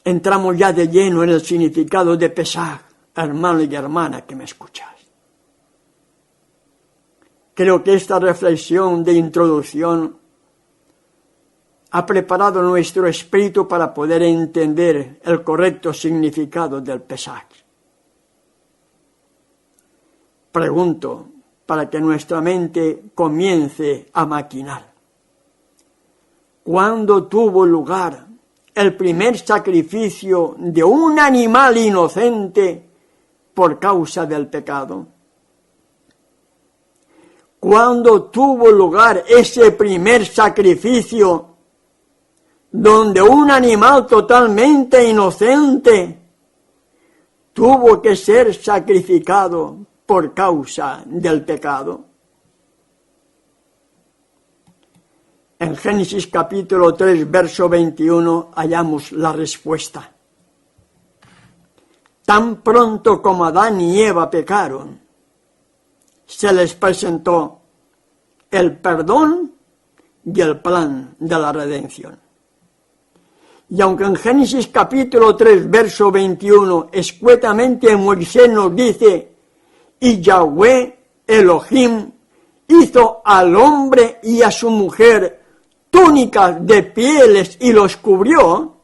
entramos ya de lleno en el significado de Pesaj, hermano y hermana que me escuchas. Creo que esta reflexión de introducción ha preparado nuestro espíritu para poder entender el correcto significado del Pesaj. Pregunto, para que nuestra mente comience a maquinar. ¿Cuándo tuvo lugar el primer sacrificio de un animal inocente por causa del pecado? ¿Cuándo tuvo lugar ese primer sacrificio donde un animal totalmente inocente tuvo que ser sacrificado por causa del pecado? En Génesis capítulo 3, verso 21, hallamos la respuesta. Tan pronto como Adán y Eva pecaron, se les presentó el perdón y el plan de la redención. Y aunque en Génesis capítulo 3, verso 21, escuetamente Moisés nos dice, y Yahweh Elohim hizo al hombre y a su mujer túnicas de pieles y los cubrió,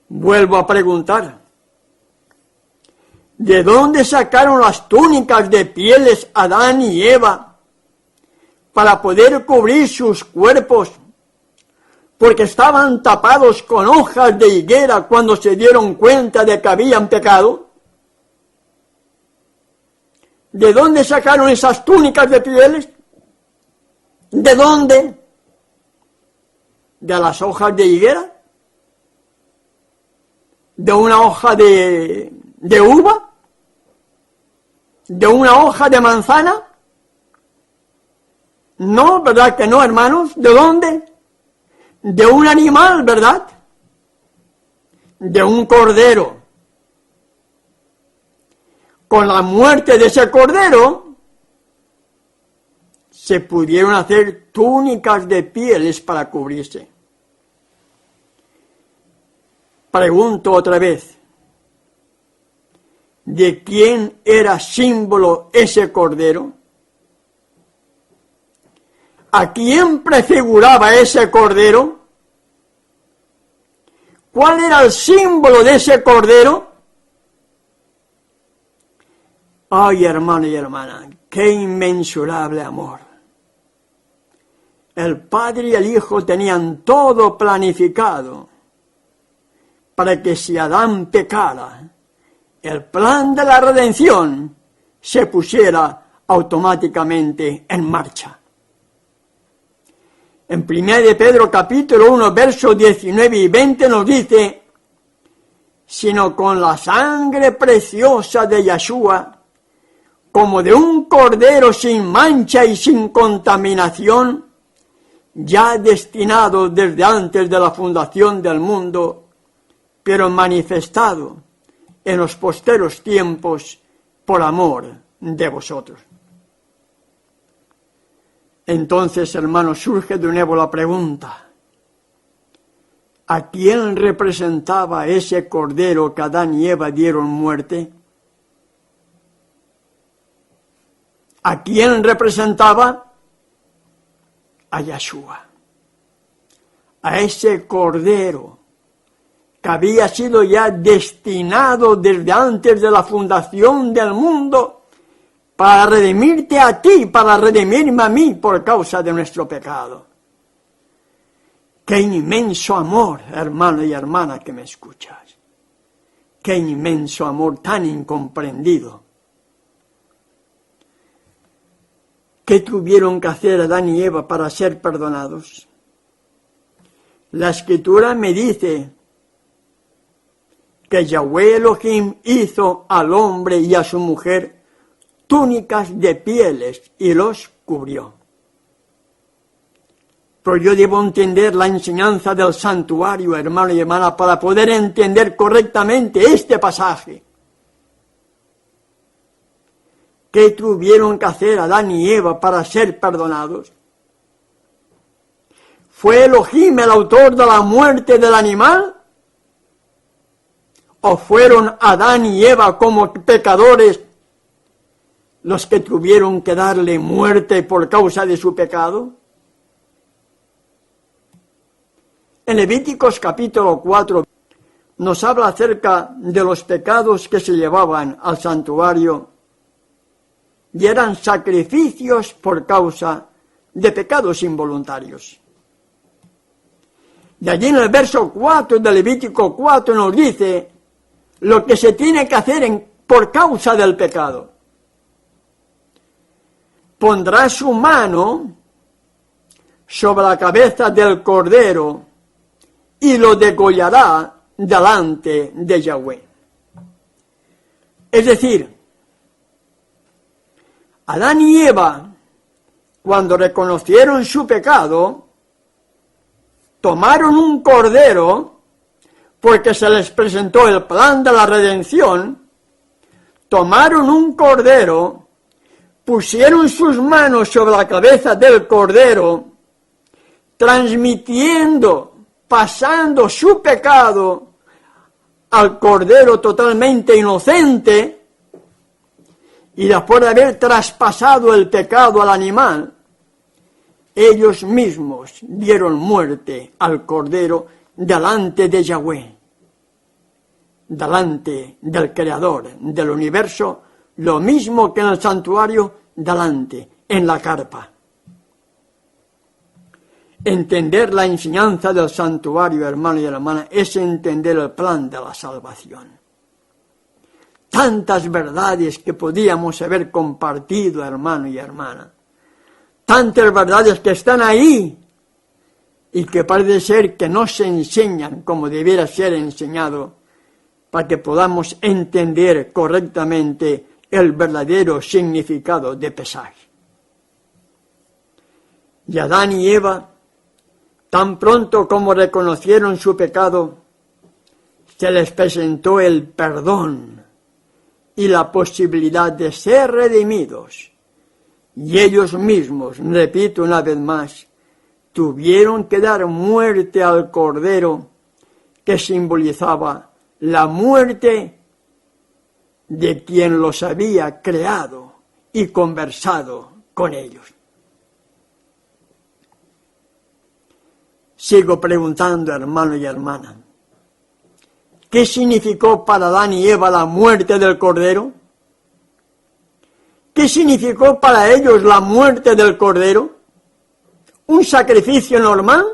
vuelvo a preguntar, ¿de dónde sacaron las túnicas de pieles Adán y Eva para poder cubrir sus cuerpos? Porque estaban tapados con hojas de higuera cuando se dieron cuenta de que habían pecado. ¿De dónde sacaron esas túnicas de pieles? ¿De dónde? ¿De las hojas de higuera? ¿De una hoja de uva? ¿De una hoja de manzana? No, ¿verdad que no, hermanos? ¿De dónde? De un animal, ¿verdad? De un cordero. Con la muerte de ese cordero, se pudieron hacer túnicas de pieles para cubrirse. Pregunto otra vez, ¿de quién era símbolo ese cordero? ¿A quién prefiguraba ese cordero? ¿Cuál era el símbolo de ese cordero? Ay, hermano y hermana, qué inmensurable amor. El Padre y el Hijo tenían todo planificado para que si Adán pecara, el plan de la redención se pusiera automáticamente en marcha. En 1 de Pedro capítulo 1, versos 19 y 20 nos dice, sino con la sangre preciosa de Yeshua, como de un cordero sin mancha y sin contaminación, ya destinado desde antes de la fundación del mundo, pero manifestado en los posteros tiempos por amor de vosotros. Entonces, hermanos, surge de nuevo la pregunta, ¿a quién representaba ese cordero que Adán y Eva dieron muerte? ¿A quién representaba? A Yeshua, a ese cordero que había sido ya destinado desde antes de la fundación del mundo para redimirte a ti, para redimirme a mí por causa de nuestro pecado. Qué inmenso amor, hermano y hermana que me escuchas. Qué inmenso amor tan incomprendido. ¿Qué tuvieron que hacer Adán y Eva para ser perdonados? La Escritura me dice que Yahweh Elohim hizo al hombre y a su mujer túnicas de pieles y los cubrió. Pero yo debo entender la enseñanza del santuario, hermano y hermana, para poder entender correctamente este pasaje. ¿Qué tuvieron que hacer Adán y Eva para ser perdonados? ¿Fue Elohim el autor de la muerte del animal? ¿O fueron Adán y Eva como pecadores los que tuvieron que darle muerte por causa de su pecado? En Levíticos capítulo 4 nos habla acerca de los pecados que se llevaban al santuario y eran sacrificios por causa de pecados involuntarios. Y allí en el verso 4 de Levítico 4 nos dice lo que se tiene que hacer por causa del pecado. Pondrá su mano sobre la cabeza del cordero y lo degollará delante de Yahweh. Es decir, Adán y Eva, cuando reconocieron su pecado, tomaron un cordero, porque se les presentó el plan de la redención, tomaron un cordero, pusieron sus manos sobre la cabeza del cordero, transmitiendo, pasando su pecado al cordero totalmente inocente, y después de haber traspasado el pecado al animal, ellos mismos dieron muerte al cordero delante de Yahweh, delante del Creador del universo, lo mismo que en el santuario, delante, en la carpa. Entender la enseñanza del santuario, hermano y hermana, es entender el plan de la salvación. Tantas verdades que podíamos haber compartido, hermano y hermana. Tantas verdades que están ahí y que parece ser que no se enseñan como debiera ser enseñado para que podamos entender correctamente el verdadero significado de Pesaj. Y Adán y Eva, tan pronto como reconocieron su pecado, se les presentó el perdón y la posibilidad de ser redimidos. Y ellos mismos, repito una vez más, tuvieron que dar muerte al cordero que simbolizaba la muerte de quien los había creado y conversado con ellos. Sigo preguntando, hermano y hermana, ¿qué significó para Adán y Eva la muerte del cordero? ¿Qué significó para ellos la muerte del cordero? ¿Un sacrificio normal?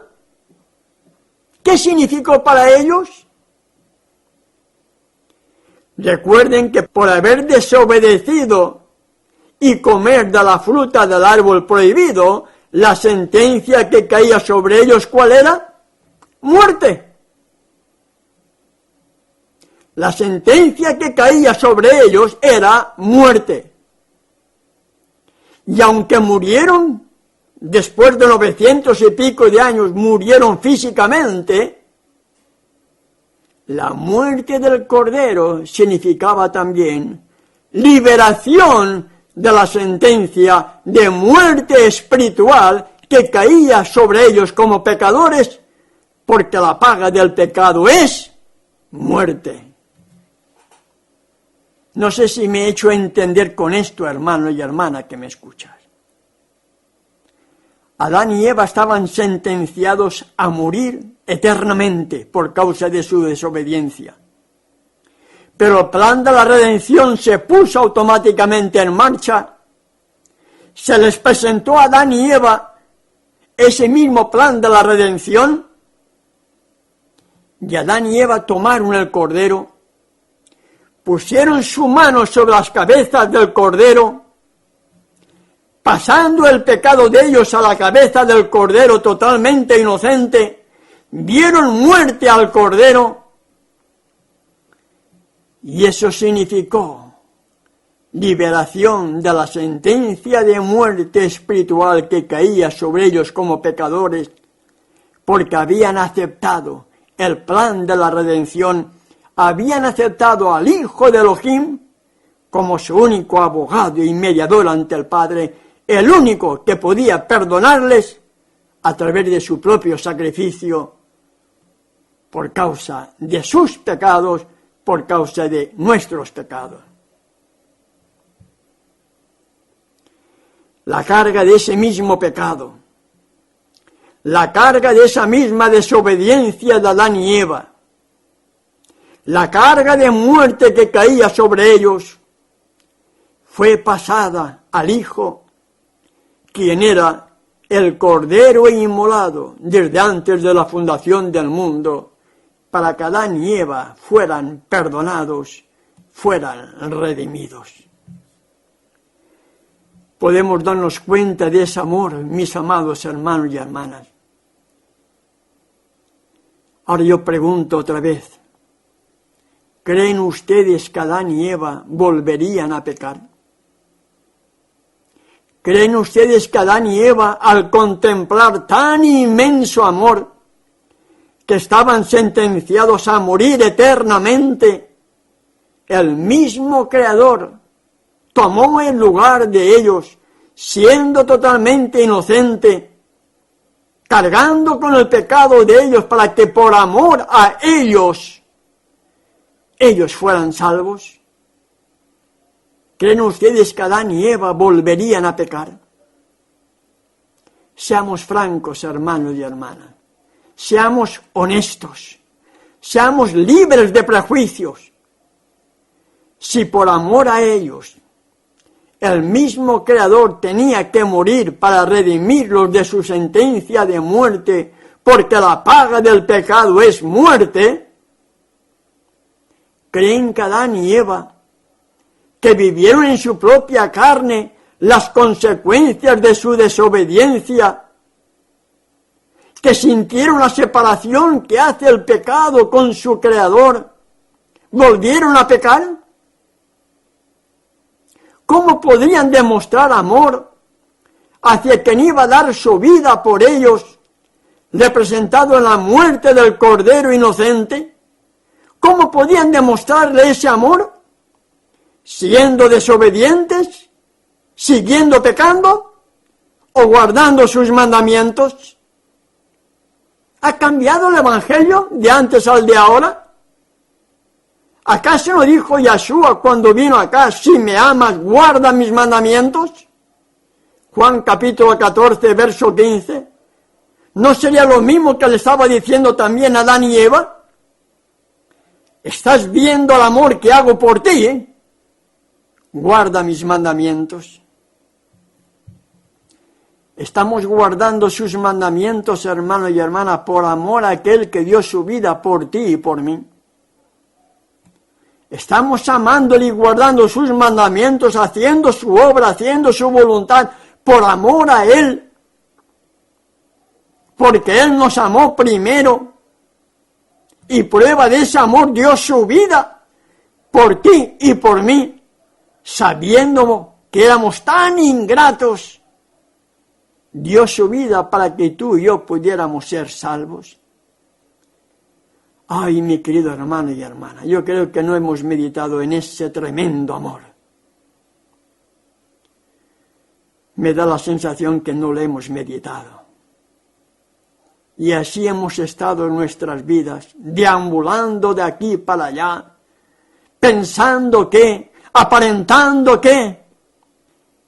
¿Qué significó para ellos? Recuerden que por haber desobedecido y comer de la fruta del árbol prohibido, la sentencia que caía sobre ellos, ¿cuál era? Muerte. La sentencia que caía sobre ellos era muerte. Y aunque murieron, después de 900 y pico de años, murieron físicamente, la muerte del Cordero significaba también liberación de la sentencia de muerte espiritual que caía sobre ellos como pecadores, porque la paga del pecado es muerte. No sé si me he hecho entender con esto, hermano y hermana que me escuchas. Adán y Eva estaban sentenciados a morir eternamente por causa de su desobediencia. Pero el plan de la redención se puso automáticamente en marcha. Se les presentó a Adán y Eva ese mismo plan de la redención. Y Adán y Eva tomaron el cordero, pusieron su mano sobre las cabezas del cordero, pasando el pecado de ellos a la cabeza del cordero totalmente inocente, dieron muerte al cordero, y eso significó liberación de la sentencia de muerte espiritual que caía sobre ellos como pecadores, porque habían aceptado el plan de la redención, habían aceptado al Hijo de Elohim como su único abogado y mediador ante el Padre, el único que podía perdonarles a través de su propio sacrificio por causa de sus pecados, por causa de nuestros pecados. La carga de ese mismo pecado, la carga de esa misma desobediencia de Adán y Eva, la carga de muerte que caía sobre ellos, fue pasada al Hijo, quien era el Cordero inmolado desde antes de la fundación del mundo, para que Adán y Eva fueran perdonados, fueran redimidos. Podemos darnos cuenta de ese amor, mis amados hermanos y hermanas. Ahora yo pregunto otra vez, ¿creen ustedes que Adán y Eva volverían a pecar? ¿Creen ustedes que Adán y Eva, al contemplar tan inmenso amor, que estaban sentenciados a morir eternamente, el mismo Creador tomó el lugar de ellos, siendo totalmente inocente, cargando con el pecado de ellos para que por amor a ellos fueran salvos? ¿Creen ustedes que Adán y Eva volverían a pecar? Seamos francos, hermanos y hermanas. Seamos honestos. Seamos libres de prejuicios. Si por amor a ellos el mismo Creador tenía que morir para redimirlos de su sentencia de muerte, porque la paga del pecado es muerte, ¿creen que Adán y Eva, que vivieron en su propia carne las consecuencias de su desobediencia, que sintieron la separación que hace el pecado con su Creador, volvieron a pecar? ¿Cómo podrían demostrar amor hacia quien iba a dar su vida por ellos, representado en la muerte del Cordero inocente? ¿Cómo podían demostrarle ese amor? ¿Siendo desobedientes? ¿Siguiendo pecando? ¿O guardando sus mandamientos? ¿Ha cambiado el Evangelio de antes al de ahora? ¿Acaso no dijo Yeshua cuando vino acá, si me amas, guarda mis mandamientos? Juan capítulo 14, verso 15. ¿No sería lo mismo que le estaba diciendo también a Adán y Eva? ¿Estás viendo el amor que hago por ti? Guarda mis mandamientos. Estamos guardando sus mandamientos, hermanos y hermanas, por amor a aquel que dio su vida por ti y por mí. Estamos amándole y guardando sus mandamientos, haciendo su obra, haciendo su voluntad, por amor a Él. Porque Él nos amó primero. Y prueba de ese amor dio su vida por ti y por mí, sabiendo que éramos tan ingratos. Dio su vida para que tú y yo pudiéramos ser salvos. Ay, mi querido hermano y hermana, yo creo que no hemos meditado en ese tremendo amor. Me da la sensación que no lo hemos meditado. Y así hemos estado en nuestras vidas, deambulando de aquí para allá, pensando que, aparentando que,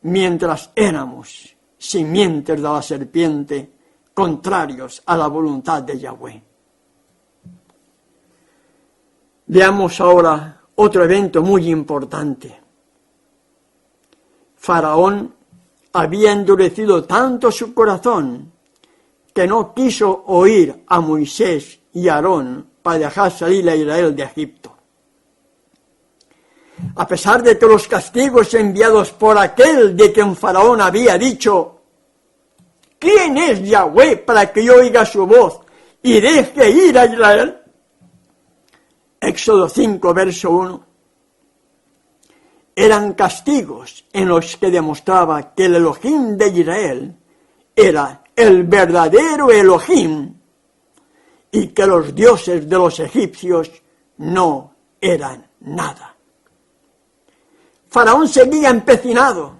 mientras éramos simientes de la serpiente, contrarios a la voluntad de Yahweh. Veamos ahora otro evento muy importante. Faraón había endurecido tanto su corazón que no quiso oír a Moisés y Aarón para dejar salir a Israel de Egipto. A pesar de que los castigos enviados por aquel de quien Faraón había dicho, ¿quién es Yahweh para que yo oiga su voz y deje ir a Israel? Éxodo 5, verso 1. Eran castigos en los que demostraba que el Elohim de Israel era el verdadero Elohim y que los dioses de los egipcios no eran nada. Faraón seguía empecinado,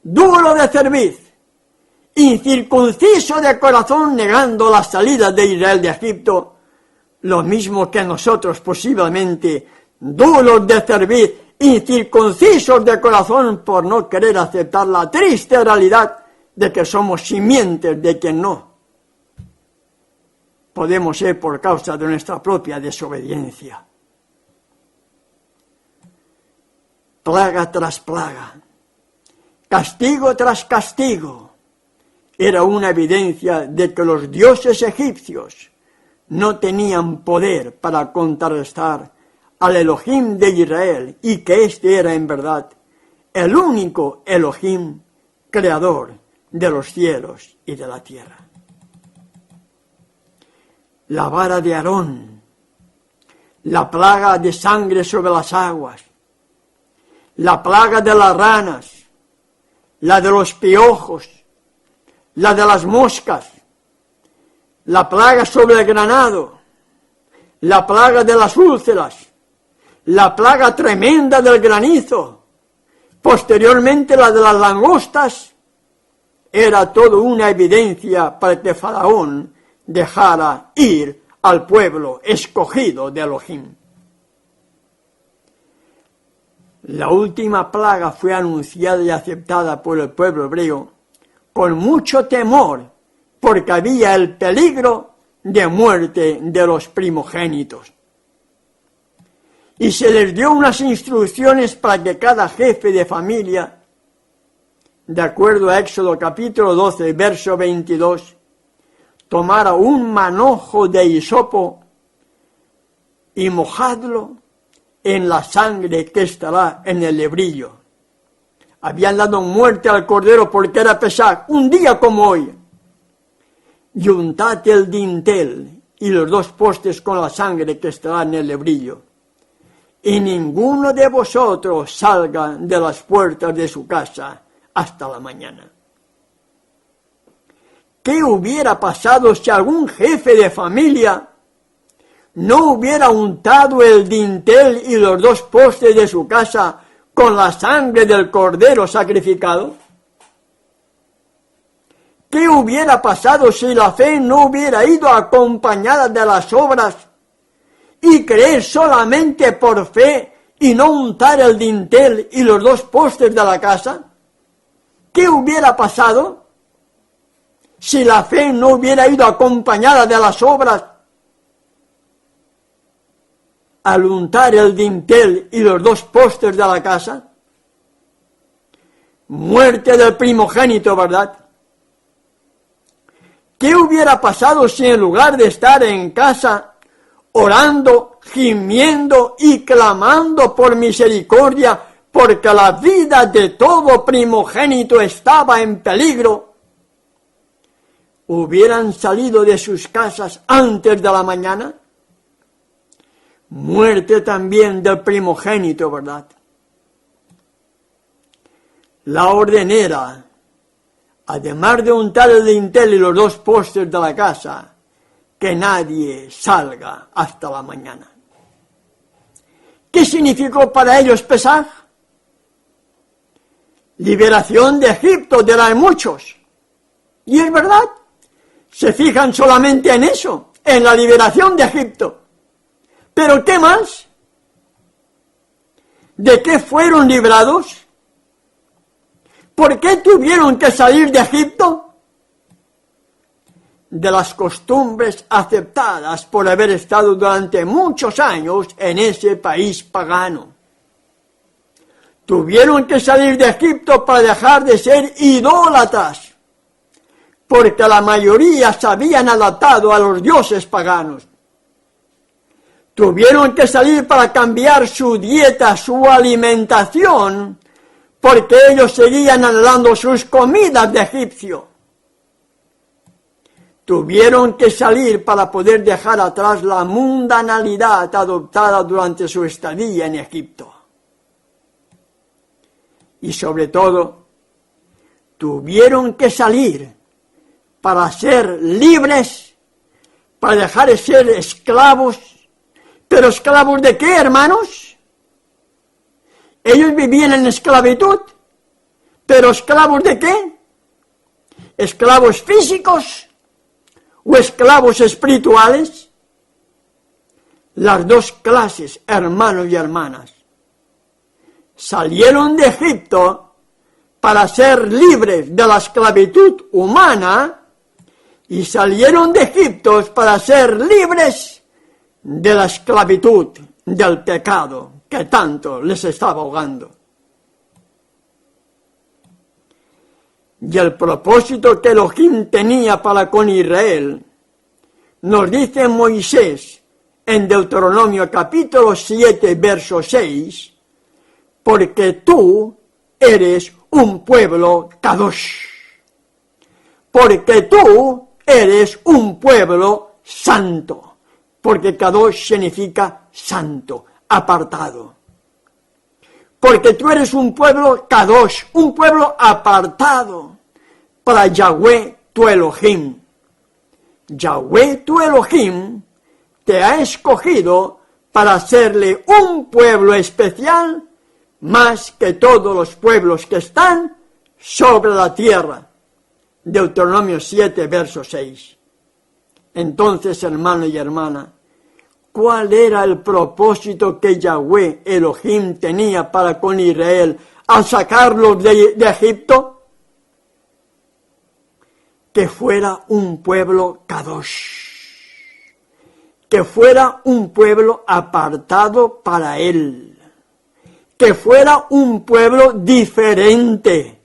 duro de cerviz, incircunciso de corazón, negando la salida de Israel de Egipto, lo mismo que nosotros posiblemente, duros de cerviz, incircuncisos de corazón por no querer aceptar la triste realidad de que somos simientes de quien no podemos ser por causa de nuestra propia desobediencia. Plaga tras plaga, castigo tras castigo, era una evidencia de que los dioses egipcios no tenían poder para contrarrestar al Elohim de Israel y que éste era en verdad el único Elohim creador de los cielos y de la tierra. La vara de Aarón, la plaga de sangre sobre las aguas, la plaga de las ranas, la de los piojos, la de las moscas, la plaga sobre el granado, la plaga de las úlceras, la plaga tremenda del granizo, posteriormente la de las langostas, era todo una evidencia para que Faraón dejara ir al pueblo escogido de Elohim. La última plaga fue anunciada y aceptada por el pueblo hebreo con mucho temor, porque había el peligro de muerte de los primogénitos. Y se les dio unas instrucciones para que cada jefe de familia, de acuerdo a Éxodo capítulo 12, verso 22, tomara un manojo de hisopo y mojadlo en la sangre que estará en el lebrillo. Habían dado muerte al cordero porque era Pesaj, un día como hoy. Y untate el dintel y los dos postes con la sangre que estará en el lebrillo. Y ninguno de vosotros salga de las puertas de su casa hasta la mañana. ¿Qué hubiera pasado si algún jefe de familia no hubiera untado el dintel y los dos postes de su casa con la sangre del cordero sacrificado? ¿Qué hubiera pasado si la fe no hubiera ido acompañada de las obras y creer solamente por fe y no untar el dintel y los dos postes de la casa? ¿Qué hubiera pasado si la fe no hubiera ido acompañada de las obras al untar el dintel y los dos postes de la casa? Muerte del primogénito, ¿verdad? ¿Qué hubiera pasado si en lugar de estar en casa orando, gimiendo y clamando por misericordia, porque la vida de todo primogénito estaba en peligro, hubieran salido de sus casas antes de la mañana? Muerte también del primogénito, ¿verdad? La orden era, además de untar el dintel y los dos postes de la casa, que nadie salga hasta la mañana. ¿Qué significó para ellos Pesaj? Liberación de Egipto, de la de muchos. Y es verdad, se fijan solamente en eso, en la liberación de Egipto. ¿Pero qué más? ¿De qué fueron librados? ¿Por qué tuvieron que salir de Egipto? De las costumbres aceptadas por haber estado durante muchos años en ese país pagano. Tuvieron que salir de Egipto para dejar de ser idólatras, porque la mayoría se habían adaptado a los dioses paganos. Tuvieron que salir para cambiar su dieta, su alimentación, porque ellos seguían anhelando sus comidas de egipcio. Tuvieron que salir para poder dejar atrás la mundanalidad adoptada durante su estadía en Egipto. Y sobre todo, tuvieron que salir para ser libres, para dejar de ser esclavos. ¿Pero esclavos de qué, hermanos? Ellos vivían en esclavitud, ¿pero esclavos de qué? ¿Esclavos físicos o esclavos espirituales? las dos clases, hermanos y hermanas. Salieron de Egipto para ser libres de la esclavitud humana y salieron de Egipto para ser libres de la esclavitud, del pecado que tanto les estaba ahogando. Y el propósito que Elohim tenía para con Israel, nos dice Moisés en Deuteronomio capítulo 7, verso 6, porque tú eres un pueblo Kadosh, porque tú eres un pueblo santo, porque Kadosh significa santo, apartado. Porque tú eres un pueblo Kadosh, un pueblo apartado para Yahweh tu Elohim. Yahweh tu Elohim te ha escogido para hacerle un pueblo especial más que todos los pueblos que están sobre la tierra. Deuteronomio 7, verso 6. Entonces, hermano y hermana, ¿cuál era el propósito que Yahweh Elohim tenía para con Israel al sacarlos de Egipto? Que fuera un pueblo Kadosh, que fuera un pueblo apartado para él, que fuera un pueblo diferente,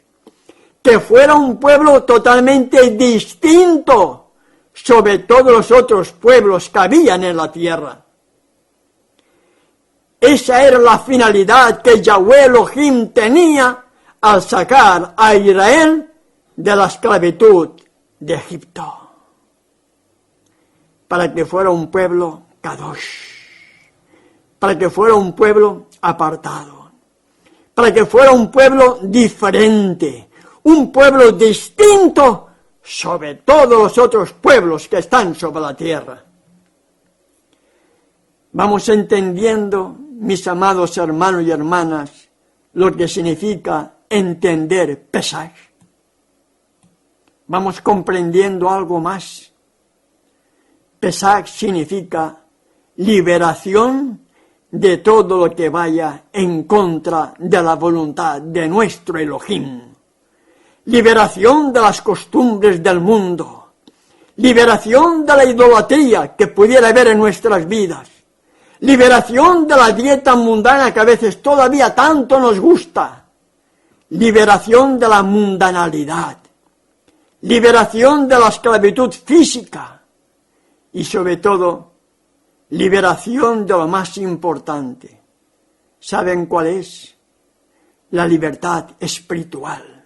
que fuera un pueblo totalmente distinto sobre todos los otros pueblos que habían en la tierra. Esa era la finalidad que Yahweh Elohim tenía al sacar a Israel de la esclavitud de Egipto, para que fuera un pueblo Kadosh, para que fuera un pueblo apartado, para que fuera un pueblo diferente, un pueblo distinto sobre todos los otros pueblos que están sobre la tierra. Vamos entendiendo, mis amados hermanos y hermanas, lo que significa entender Pesaj. Vamos comprendiendo algo más. Pesaj significa liberación de todo lo que vaya en contra de la voluntad de nuestro Elohim. Liberación de las costumbres del mundo. Liberación de la idolatría que pudiera haber en nuestras vidas. Liberación de la dieta mundana que a veces todavía tanto nos gusta. Liberación de la mundanalidad. Liberación de la esclavitud física. Y sobre todo, liberación de lo más importante. ¿Saben cuál es? La libertad espiritual.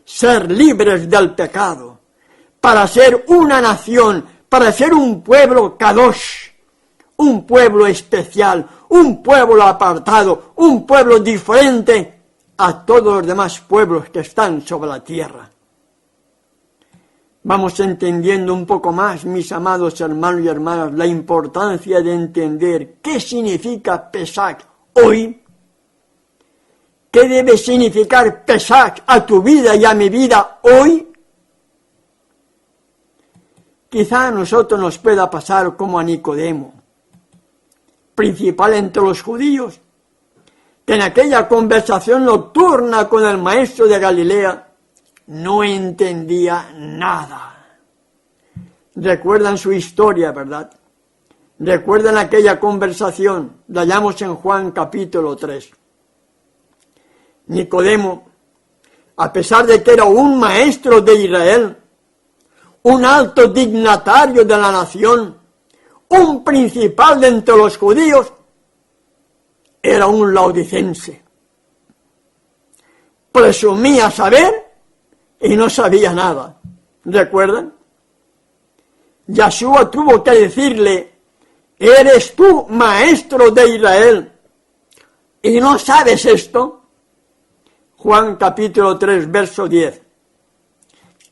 Ser libres del pecado, para ser una nación, para ser un pueblo Kadosh, un pueblo especial, un pueblo apartado, un pueblo diferente a todos los demás pueblos que están sobre la tierra. Vamos entendiendo un poco más, mis amados hermanos y hermanas, la importancia de entender qué significa Pesaj hoy. ¿Qué debe significar Pesaj a tu vida y a mi vida hoy? Quizá a nosotros nos pueda pasar como a Nicodemo, principal entre los judíos, que en aquella conversación nocturna con el maestro de Galilea no entendía nada. Recuerdan su historia, ¿verdad? Recuerdan aquella conversación, la hallamos en Juan capítulo 3. Nicodemo, a pesar de que era un maestro de Israel, un alto dignatario de la nación, un principal de entre los judíos, era un laodicense. Presumía saber y no sabía nada. ¿Recuerdan? Yahshua tuvo que decirle, ¿eres tú maestro de Israel y no sabes esto? Juan capítulo 3, verso 10.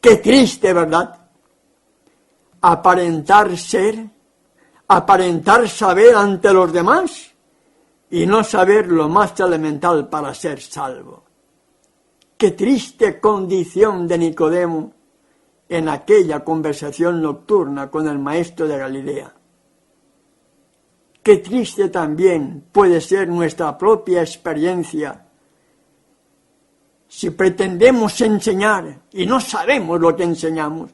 Qué triste, ¿verdad? Aparentar ser, aparentar saber ante los demás y no saber lo más elemental para ser salvo. Qué triste condición de Nicodemo en aquella conversación nocturna con el maestro de Galilea. qué triste también puede ser nuestra propia experiencia si pretendemos enseñar y no sabemos lo que enseñamos.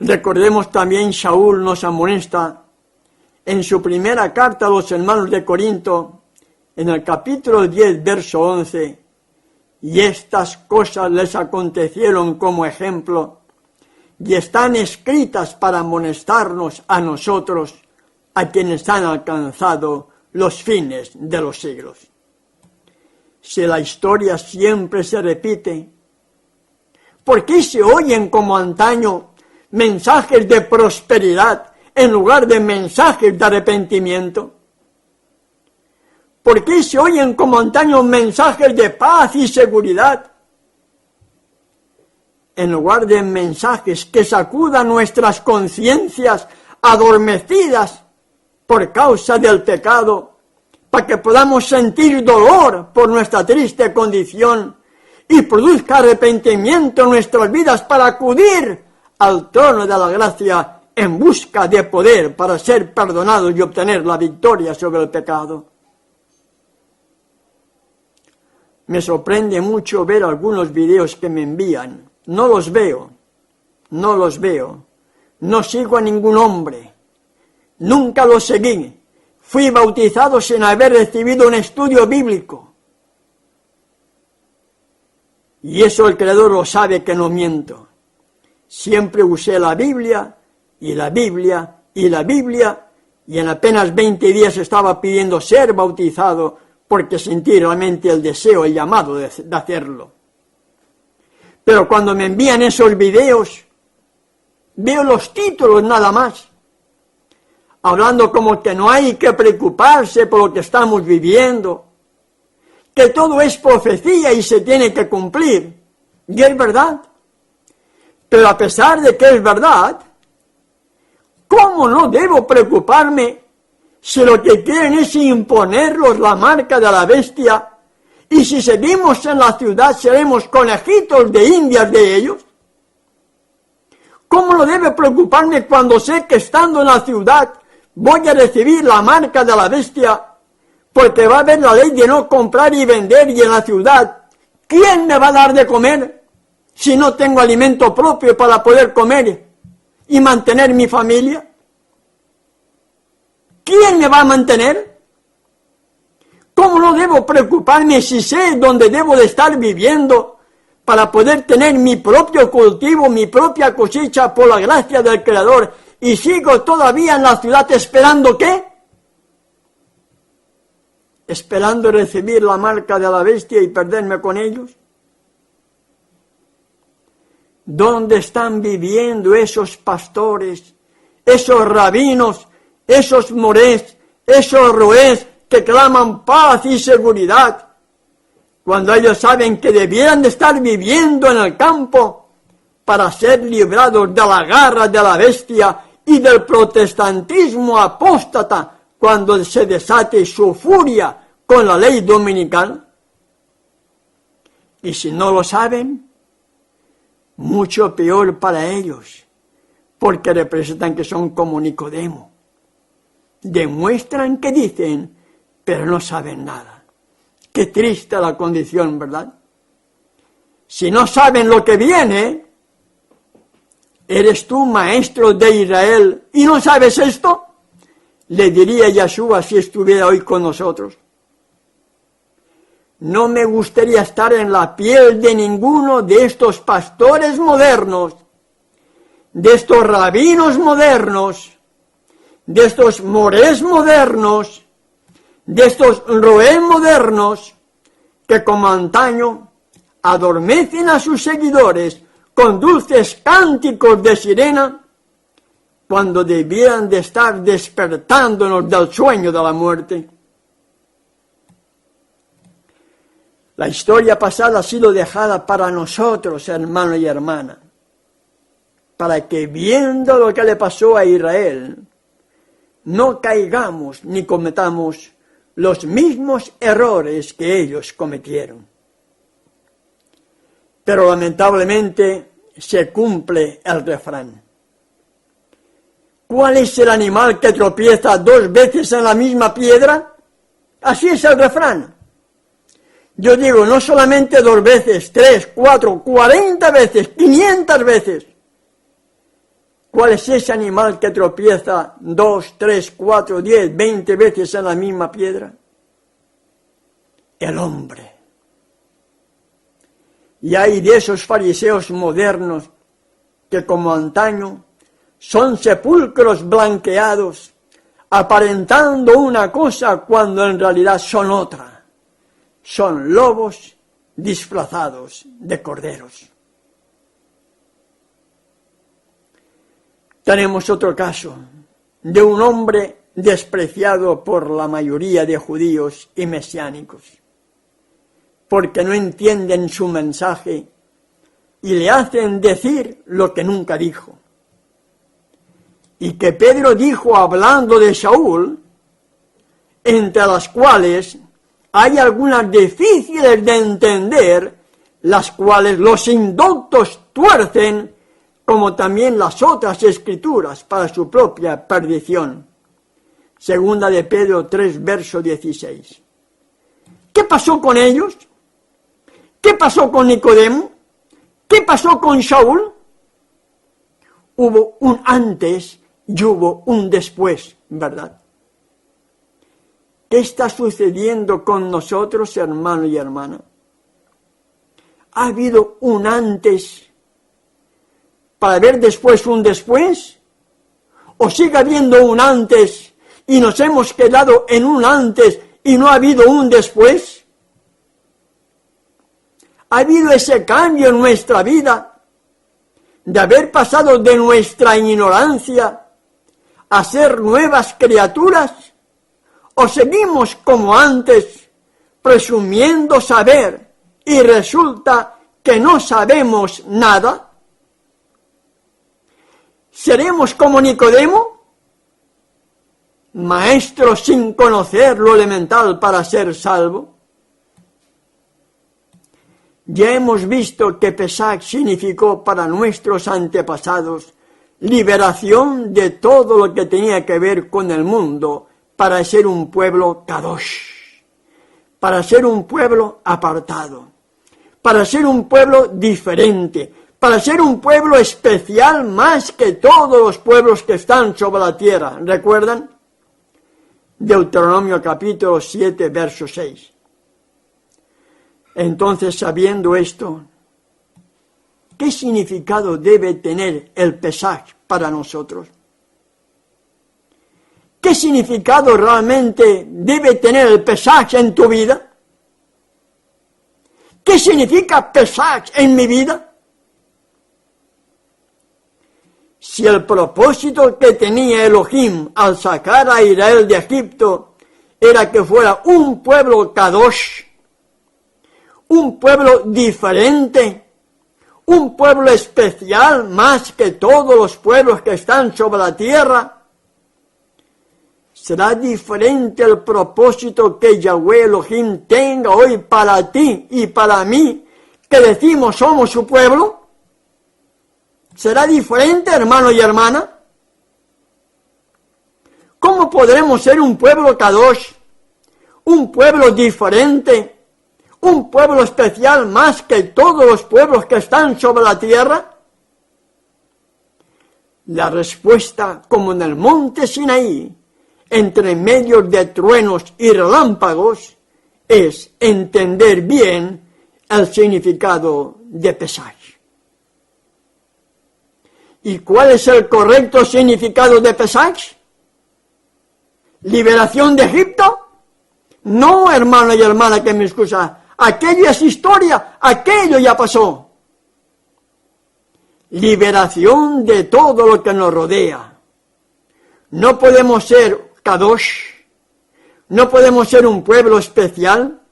Recordemos también, Saúl nos amonesta en su primera carta a los hermanos de Corinto, en el capítulo 10, verso 11, y estas cosas les acontecieron como ejemplo, y están escritas para amonestarnos a nosotros, a quienes han alcanzado los fines de los siglos. Si la historia siempre se repite, ¿por qué se oyen como antaño mensajes de prosperidad en lugar de mensajes de arrepentimiento? ¿Por qué se oyen como antaño mensajes de paz y seguridad en lugar de mensajes que sacudan nuestras conciencias adormecidas por causa del pecado, para que podamos sentir dolor por nuestra triste condición y produzca arrepentimiento en nuestras vidas para acudir al trono de la gracia en busca de poder para ser perdonados y obtener la victoria sobre el pecado? Me sorprende mucho ver algunos videos que me envían. No los veo, no sigo a ningún hombre, nunca los seguí. Fui bautizado sin haber recibido un estudio bíblico. Y eso el Creador lo sabe que no miento. Siempre usé la Biblia, y la Biblia, y la Biblia, y en apenas 20 días estaba pidiendo ser bautizado porque sentí realmente el deseo, el llamado de hacerlo. Pero cuando me envían esos videos, veo los títulos nada más, hablando como que no hay que preocuparse por lo que estamos viviendo, que todo es profecía y se tiene que cumplir. Y es verdad. Pero a pesar de que es verdad, ¿cómo no debo preocuparme si lo que quieren es imponernos la marca de la bestia y si seguimos en la ciudad seremos conejitos de indias de ellos? ¿Cómo no debe preocuparme cuando sé que estando en la ciudad voy a recibir la marca de la bestia, porque va a haber la ley de no comprar y vender, y en la ciudad, ¿quién me va a dar de comer si no tengo alimento propio para poder comer y mantener mi familia? ¿Quién me va a mantener? ¿Cómo no debo preocuparme si sé dónde debo de estar viviendo para poder tener mi propio cultivo, mi propia cosecha por la gracia del Creador, y sigo todavía en la ciudad esperando ¿qué? Esperando recibir la marca de la bestia y perderme con ellos. ¿Dónde están viviendo esos pastores, esos rabinos, esos morés, esos roés que claman paz y seguridad, cuando ellos saben que debieran de estar viviendo en el campo para ser librados de la garra de la bestia y del protestantismo apóstata cuando se desate su furia con la ley dominical? Y si no lo saben, mucho peor para ellos, porque representan que son como Nicodemo. Demuestran que dicen, pero no saben nada. Qué triste la condición, ¿verdad? Si no saben lo que viene, ¿eres tú maestro de Israel y no sabes esto? Le diría Yeshua si estuviera hoy con nosotros. No me gustaría estar en la piel de ninguno de estos pastores modernos, de estos rabinos modernos, de estos morés modernos, de estos roés modernos, que como antaño adormecen a sus seguidores con dulces cánticos de sirena, cuando debieran de estar despertándonos del sueño de la muerte. La historia pasada ha sido dejada para nosotros, hermano y hermana, para que viendo lo que le pasó a Israel, no caigamos ni cometamos los mismos errores que ellos cometieron. Pero lamentablemente se cumple el refrán. ¿Cuál es el animal que tropieza 2 veces en la misma piedra? Así es el refrán. Yo digo, no solamente 2 veces, 3, 4, 40 veces, 500 veces. ¿Cuál es ese animal que tropieza 2, 3, 4, 10, 20 veces en la misma piedra? El hombre. Y hay de esos fariseos modernos que como antaño son sepulcros blanqueados, aparentando una cosa cuando en realidad son otra. Son lobos disfrazados de corderos. Tenemos otro caso de un hombre despreciado por la mayoría de judíos y mesiánicos, porque no entienden su mensaje y le hacen decir lo que nunca dijo. Y que Pedro dijo hablando de Saúl, entre las cuales hay algunas difíciles de entender, las cuales los indoctos tuercen, como también las otras escrituras, para su propia perdición. Segunda de Pedro 3, verso 16. ¿Qué pasó con ellos? ¿Qué pasó con Nicodemo? ¿Qué pasó con Saúl? Hubo un antes y hubo un después, ¿verdad? ¿Qué está sucediendo con nosotros, hermano y hermana? ¿Ha habido un antes para ver después un después? ¿O sigue habiendo un antes y nos hemos quedado en un antes y no ha habido un después? ¿Ha habido ese cambio en nuestra vida de haber pasado de nuestra ignorancia a ser nuevas criaturas? ¿O seguimos como antes, presumiendo saber y resulta que no sabemos nada? ¿Seremos como Nicodemo, maestro sin conocer lo elemental para ser salvo? Ya hemos visto que Pesach significó para nuestros antepasados liberación de todo lo que tenía que ver con el mundo, para ser un pueblo kadosh, para ser un pueblo apartado, para ser un pueblo diferente, para ser un pueblo especial más que todos los pueblos que están sobre la tierra. ¿Recuerdan? Deuteronomio capítulo 7, verso 6. Entonces, sabiendo esto, ¿qué significado debe tener el Pesach para nosotros? ¿Qué significado realmente debe tener el Pesach en tu vida? ¿Qué significa Pesach en mi vida? Si el propósito que tenía Elohim al sacar a Israel de Egipto era que fuera un pueblo kadosh, un pueblo diferente, un pueblo especial más que todos los pueblos que están sobre la tierra, ¿será diferente el propósito que Yahweh Elohim tenga hoy para ti y para mí, que decimos somos su pueblo? ¿Será diferente, hermano y hermana? ¿Cómo podremos ser un pueblo kadosh, un pueblo diferente, un pueblo especial más que todos los pueblos que están sobre la tierra? La respuesta, como en el monte Sinaí, entre medios de truenos y relámpagos, es entender bien el significado de Pesach. ¿Y cuál es el correcto significado de Pesach? ¿Liberación de Egipto? No, hermano y hermana que me excusa, aquello es historia, aquello ya pasó. Liberación de todo lo que nos rodea. No podemos ser kadosh, no podemos ser un pueblo especial,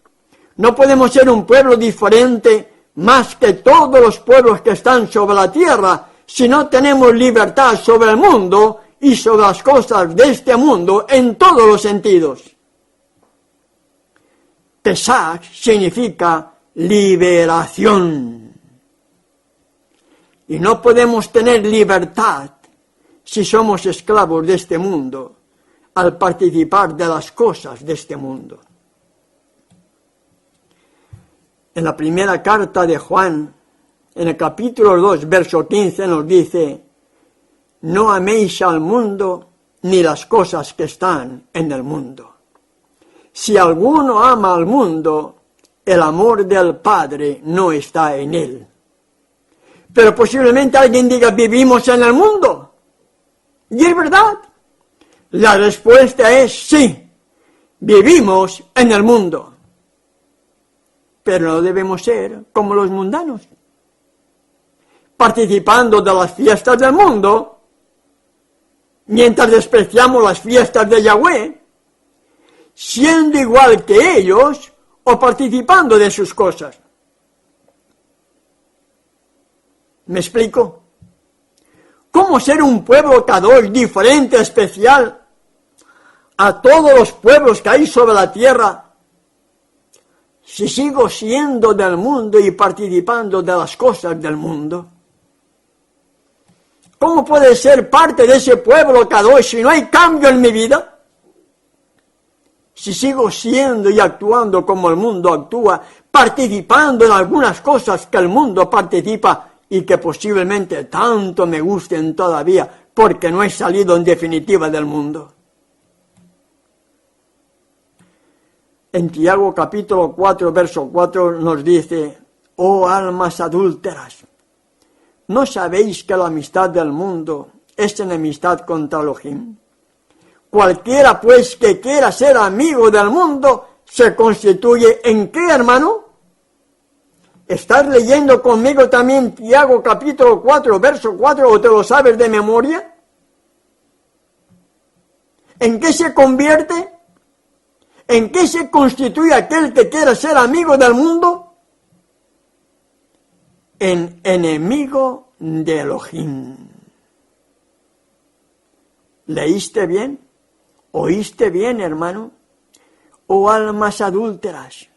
no podemos ser un pueblo diferente más que todos los pueblos que están sobre la tierra, si no tenemos libertad sobre el mundo y sobre las cosas de este mundo en todos los sentidos. Pesach significa liberación. Y no podemos tener libertad si somos esclavos de este mundo al participar de las cosas de este mundo. En la primera carta de Juan, en el capítulo 2, verso 15, nos dice: no améis al mundo ni las cosas que están en el mundo. Si alguno ama al mundo, el amor del Padre no está en él. Pero posiblemente alguien diga: vivimos en el mundo. Y es verdad. La respuesta es sí, vivimos en el mundo. Pero no debemos ser como los mundanos, participando de las fiestas del mundo, mientras despreciamos las fiestas de Yahweh, siendo igual que ellos o participando de sus cosas. ¿Me explico? ¿Cómo ser un pueblo Kadosh diferente, especial a todos los pueblos que hay sobre la tierra, si sigo siendo del mundo y participando de las cosas del mundo? ¿Cómo puede ser parte de ese pueblo Kadosh si no hay cambio en mi vida? Si sigo siendo y actuando como el mundo actúa, participando en algunas cosas que el mundo participa y que posiblemente tanto me gusten todavía porque no he salido en definitiva del mundo. En Tiago capítulo 4, verso 4 nos dice: oh almas adúlteras, ¿no sabéis que la amistad del mundo es enemistad contra Elohim? Cualquiera pues que quiera ser amigo del mundo se constituye ¿en qué, hermano? ¿Estás leyendo conmigo también Tiago capítulo 4, verso 4 o te lo sabes de memoria? ¿En qué se convierte? ¿En qué se constituye aquel que quiera ser amigo del mundo? En enemigo de Elohim. ¿Leíste bien? ¿Oíste bien, hermano? Oh almas adúlteras,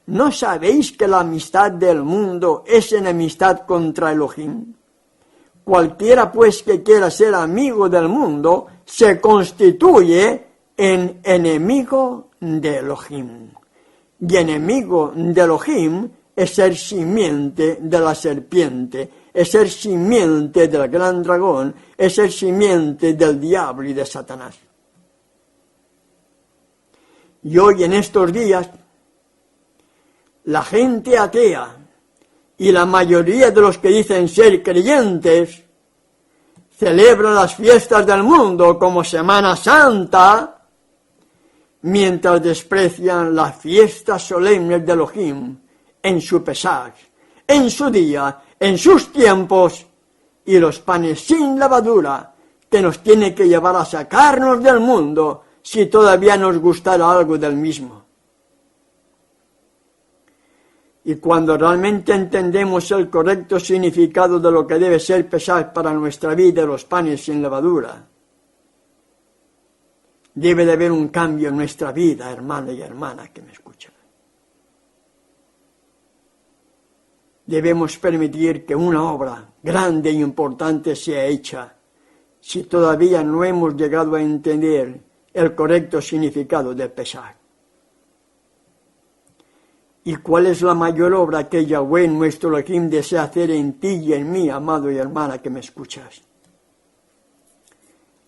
¿no sabéis que la amistad del mundo es enemistad contra Elohim? Cualquiera pues que quiera ser amigo del mundo se constituye en enemigo de Elohim. Y enemigo de Elohim es ser simiente de la serpiente, es ser simiente del gran dragón, es ser simiente del diablo y de Satanás. Y hoy en estos días, la gente atea y la mayoría de los que dicen ser creyentes celebran las fiestas del mundo como Semana Santa, mientras desprecian las fiestas solemnes de Elohim en su Pesaj, en su día, en sus tiempos, y los panes sin levadura que nos tiene que llevar a sacarnos del mundo si todavía nos gustara algo del mismo. Y cuando realmente entendemos el correcto significado de lo que debe ser Pesaj para nuestra vida, los panes sin levadura, debe de haber un cambio en nuestra vida, hermana y hermana que me escuchan. Debemos permitir que una obra grande e importante sea hecha si todavía no hemos llegado a entender el correcto significado del Pesaj. ¿Y cuál es la mayor obra que Yahweh, nuestro Elohim, desea hacer en ti y en mí, amado y hermana que me escuchas?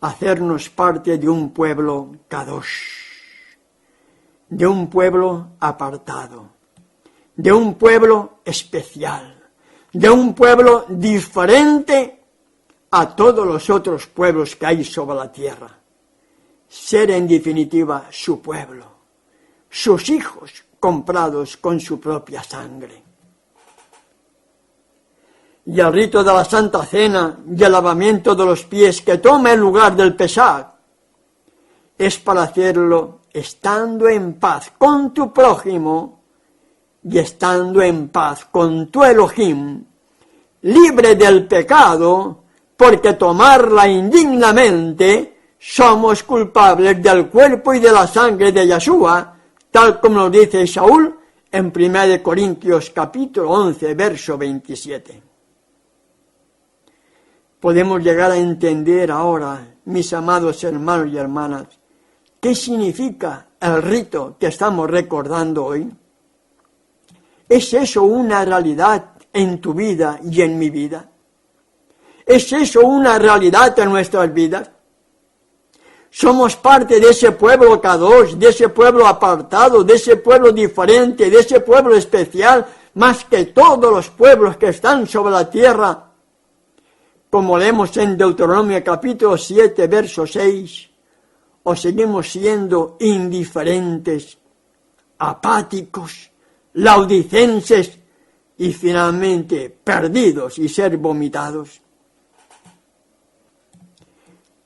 Hacernos parte de un pueblo Kadosh, de un pueblo apartado, de un pueblo especial, de un pueblo diferente a todos los otros pueblos que hay sobre la tierra. Ser en definitiva su pueblo, sus hijos comprados con su propia sangre. Y el rito de la Santa Cena y el lavamiento de los pies que toma el lugar del Pesaj es para hacerlo estando en paz con tu prójimo y estando en paz con tu Elohim, libre del pecado, porque tomarla indignamente somos culpables del cuerpo y de la sangre de Yeshua, tal como nos dice Saúl en 1 Corintios capítulo 11, verso 27. podemos llegar a entender ahora, mis amados hermanos y hermanas, qué significa el rito que estamos recordando hoy. ¿Es eso una realidad en tu vida y en mi vida? ¿Es eso una realidad en nuestras vidas? Somos parte de ese pueblo Kadosh, de ese pueblo apartado, de ese pueblo diferente, de ese pueblo especial, más que todos los pueblos que están sobre la tierra. Como leemos en Deuteronomio capítulo 7, verso 6, o seguimos siendo indiferentes, apáticos, laudicenses y finalmente perdidos y ser vomitados.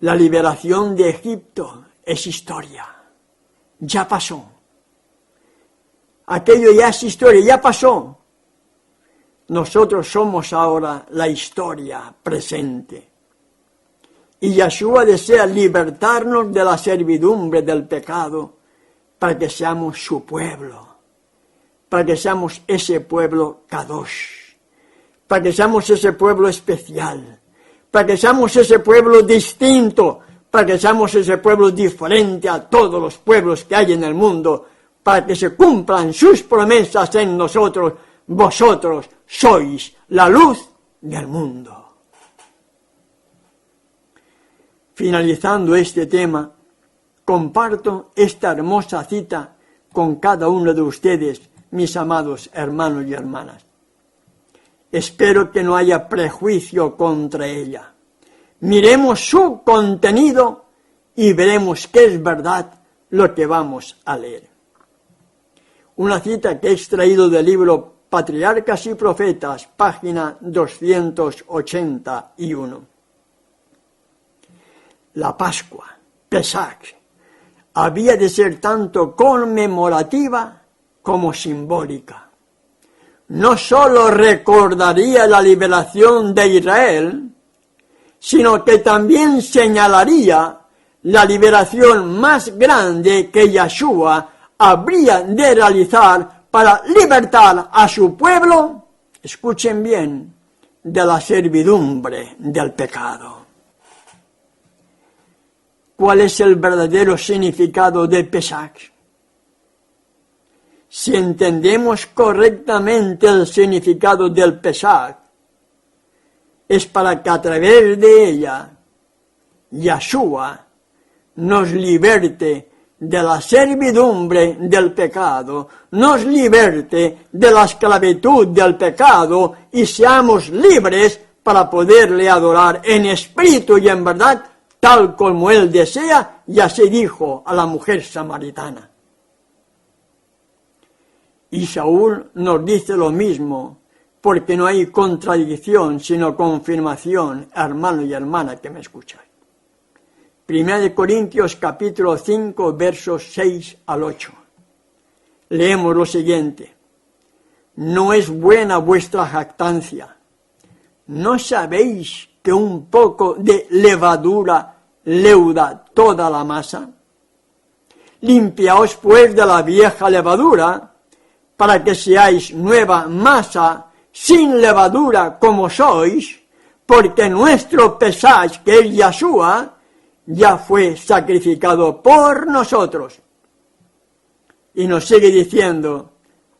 La liberación de Egipto es historia, ya pasó. Aquello ya es historia, ya pasó. Nosotros somos ahora la historia presente. Y Yeshua desea libertarnos de la servidumbre del pecado para que seamos su pueblo, para que seamos ese pueblo Kadosh, para que seamos ese pueblo especial, para que seamos ese pueblo distinto, para que seamos ese pueblo diferente a todos los pueblos que hay en el mundo, para que se cumplan sus promesas en nosotros. Vosotros sois la luz del mundo. Finalizando este tema, comparto esta hermosa cita con cada uno de ustedes, mis amados hermanos y hermanas. Espero que no haya prejuicio contra ella. Miremos su contenido y veremos que es verdad lo que vamos a leer. Una cita que he extraído del libro Patriarcas y Profetas, página 281. La Pascua, Pesach, había de ser tanto conmemorativa como simbólica. No sólo recordaría la liberación de Israel, sino que también señalaría la liberación más grande que Yeshua habría de realizar para libertar a su pueblo, escuchen bien, de la servidumbre del pecado. ¿Cuál es el verdadero significado de Pesach? Si entendemos correctamente el significado del Pesach, es para que a través de ella, Yeshua nos liberte de la servidumbre del pecado, nos liberte de la esclavitud del pecado y seamos libres para poderle adorar en espíritu y en verdad, tal como Él desea, y así dijo a la mujer samaritana. Y Saúl nos dice lo mismo, porque no hay contradicción, sino confirmación, hermano y hermana que me escuchan. 1 Corintios capítulo 5, versos 6 al 8. Leemos lo siguiente. No es buena vuestra jactancia. ¿No sabéis que un poco de levadura leuda toda la masa? Limpiaos pues de la vieja levadura, para que seáis nueva masa, sin levadura como sois, porque nuestro Pesach, que es Yeshua, ya fue sacrificado por nosotros. Y nos sigue diciendo,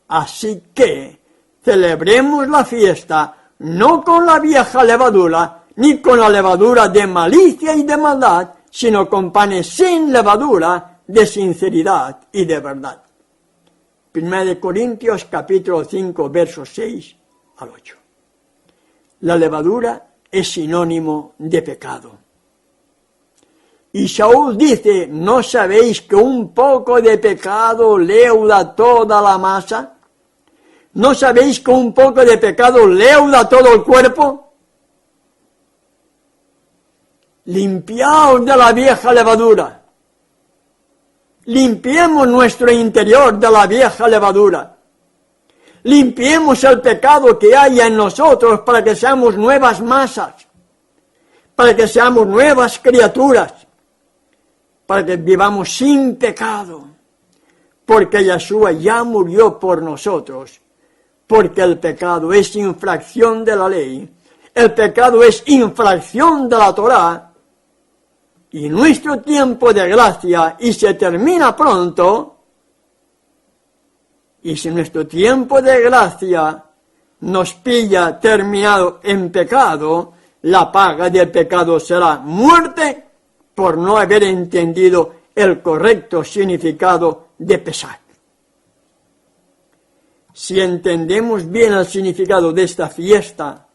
así que celebremos la fiesta, no con la vieja levadura, ni con la levadura de malicia y de maldad, sino con panes sin levadura, de sinceridad y de verdad. 1 Corintios capítulo 5, versos 6 al 8. La levadura es sinónimo de pecado. Y Saúl dice, ¿no sabéis que un poco de pecado leuda toda la masa? ¿No sabéis que un poco de pecado leuda todo el cuerpo? Limpiaos de la vieja levadura. Limpiemos nuestro interior de la vieja levadura. Limpiemos el pecado que hay en nosotros para que seamos nuevas masas, para que seamos nuevas criaturas, para que vivamos sin pecado, porque Yeshua ya murió por nosotros, porque el pecado es infracción de la ley, el pecado es infracción de la Torá, y nuestro tiempo de gracia y se termina pronto, y si nuestro tiempo de gracia nos pilla terminado en pecado, la paga del pecado será muerte por no haber entendido el correcto significado de Pesach. Si entendemos bien el significado de esta fiesta,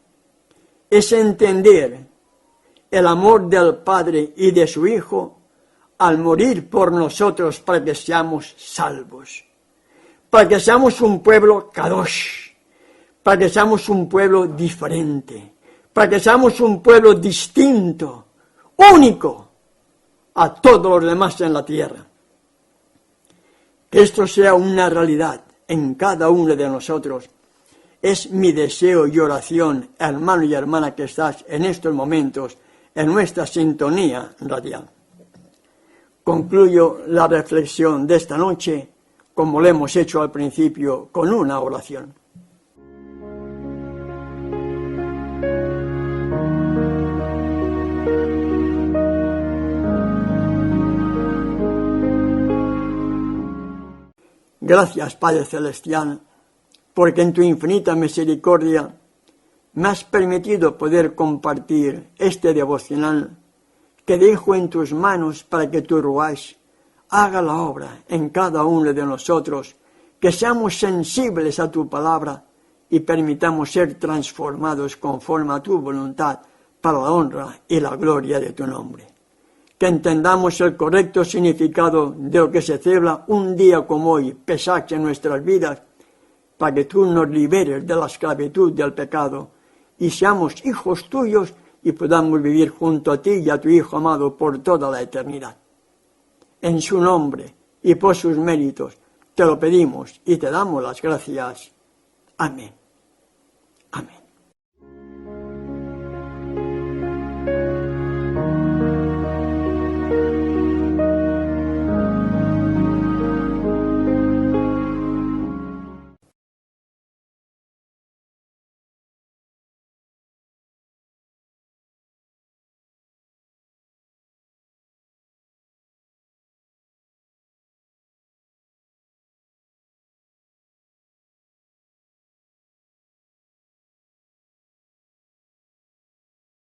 es entender el amor del Padre y de su Hijo al morir por nosotros para que seamos salvos, para que seamos un pueblo kadosh, para que seamos un pueblo diferente, para que seamos un pueblo distinto, único a todos los demás en la tierra. Que esto sea una realidad en cada uno de nosotros es mi deseo y oración, hermano y hermana que estás en estos momentos en nuestra sintonía radial. Concluyo la reflexión de esta noche, como lo hemos hecho al principio, con una oración. Gracias, Padre Celestial, porque en tu infinita misericordia me has permitido poder compartir este devocional que dejo en tus manos para que tu Ruach haga la obra en cada uno de nosotros, que seamos sensibles a tu palabra y permitamos ser transformados conforme a tu voluntad para la honra y la gloria de tu nombre. Que entendamos el correcto significado de lo que se celebra un día como hoy, Pesach, en nuestras vidas, para que tú nos liberes de la esclavitud del pecado y seamos hijos tuyos y podamos vivir junto a ti y a tu Hijo amado por toda la eternidad. En su nombre y por sus méritos te lo pedimos y te damos las gracias. Amén.